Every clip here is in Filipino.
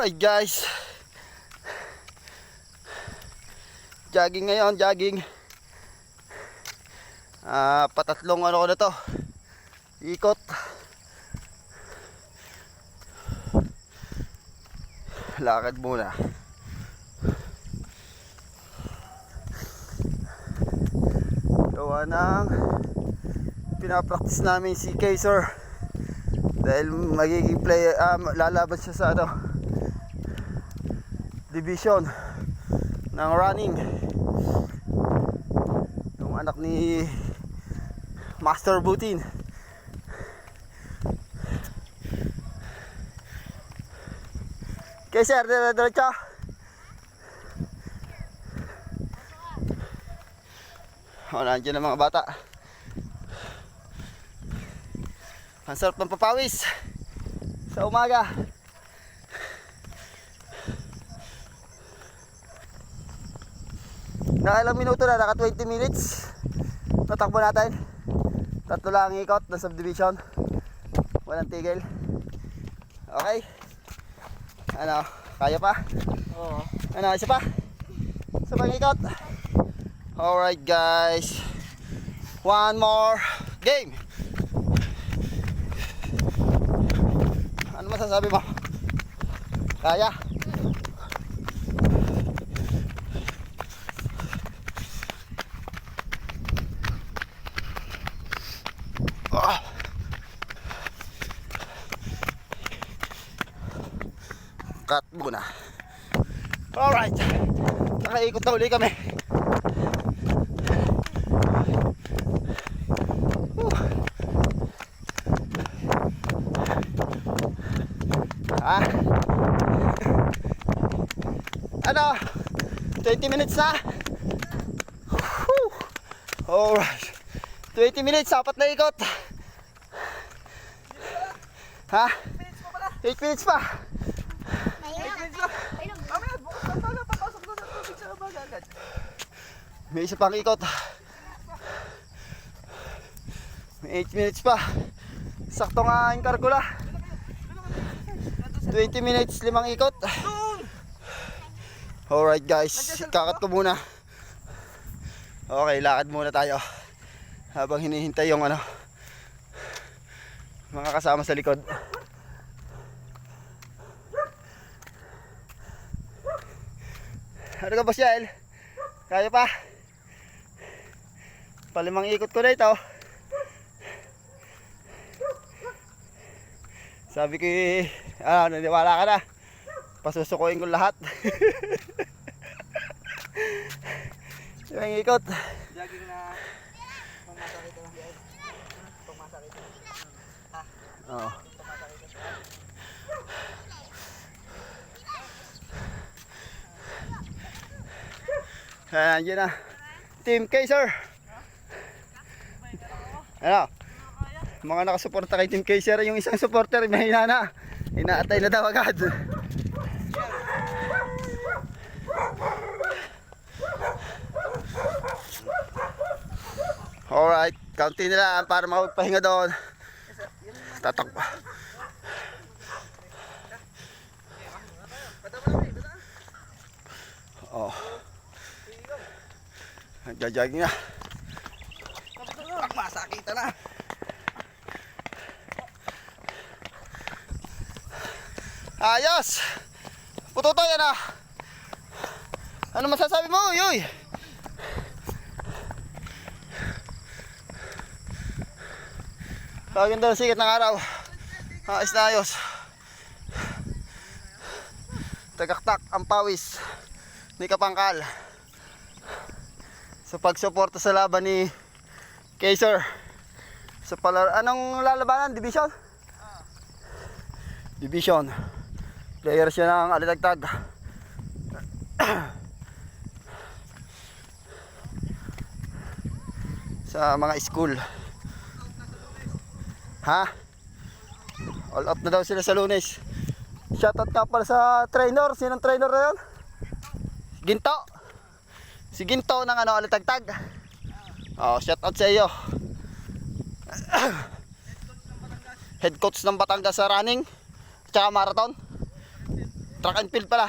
Alright guys, jogging ngayon, jogging. Patatlong ano ko na to, ikot. Lakad muna. Gawa ng pinapractice namin si Kaiser dahil magiging player, lalaban siya sa ano, division ng running, yung anak ni Master Butin. Kaiser, diretso. Nandiyan ang mga bata. Ang sarap ng papawis sa umaga. Nakailang minuto na, naka 20 minutes. Tatakbo natin. Tatlo lang ang ikot ng subdivision. Walang tigil. Okay. Ano, kaya pa? Oo. Ano, isa pa? Isa pang ikot. Alright guys, one more game. Ano masasabi mo? Kaya? Cut muna. Alright, nakaikot na uli kami. Ano, 20 minutes na. Alright, 20 minutes, apat na ikot. Ha? 8 minutes pa. May isa pang ikot. May 8 minutes pa. Sakto nga yung kargula. 20 minutes, 5 ikot. Alright guys, kakat ko muna. Okay, lakad muna tayo habang hinihintay yung ano, mga kasama sa likod. Ano ka ba, Shael? Kaya pa? Palimang ikot ko na ito. Sabi ko, naniwala ka na. Pasusukuin ko lahat. Yung ikot. Jogging na pangmasakit lang yan. Pangmasakit. Ha? Oo. Nandiyan na Team Kaiser. Ano? Mga nakasuporta kay Team Kaiser. Yung isang supporter mahina na, inaatay na daw agad. Alright, kaunti nila para makapagpahinga doon. Tatakbo. Oh. Nagja-jogging na. Masakita na. Ayos! Pututoy yan ah! Ano masasabi mo, Yoy? Kaganda ng sikat ng araw. Ayos na ayos. Tagaktak ang pawis ni Kapangkal sa pagsuporta sa laban ni Kaiser. Sa anong lalabanan? Division? Division. Player siya ng Alitagtag. Sa mga school. Ha? All out na daw sila sa Lunes. Shoutout ka pala sa trainer. Sinong trainer na yun? Ginto. Si Ginto ng ano, Alitagtag. Oh, shoutout sa iyo. Head coach ng Batangas sa running tsaka marathon. Track and field pala.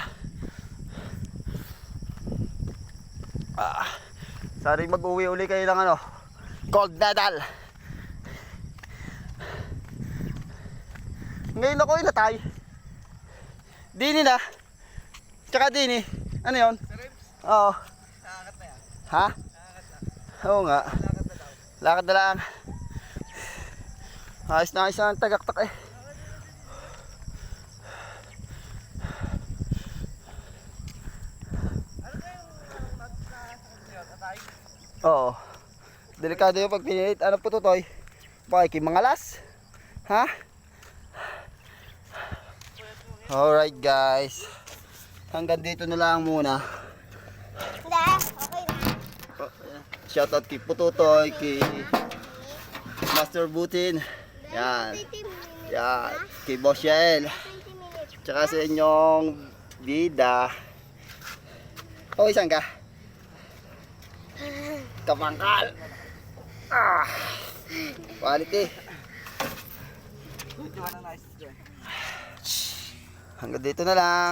Sorry, mag-uwi uli kayo ng ano, cold nadal. Ngayon ako inatay. Dini na. Tsaka dini. Ano yun? Oo. Nakakat na yan. Ha? Nakakat na. Oo nga. Nakakat na daw. Lakad na lang. Ayos na ayos na ang tagaktak eh. Ano kayong atay? Oo. Delikado yung pag pinilit. Ano po to, Toy? Baka mangalas. Ha? Alright guys. Hanggang dito na lang muna. Hindi, okay na. Shoutout kay Pututoy, kay Master Butin. Yan. 20 minutes. Yan. Kay Boss Yael. 20 minutes. Tsaka sa inyong bida. Okay, saan ka? Kapangkal. Quality. Good, yung ano nice dyan. Hanggang dito na lang.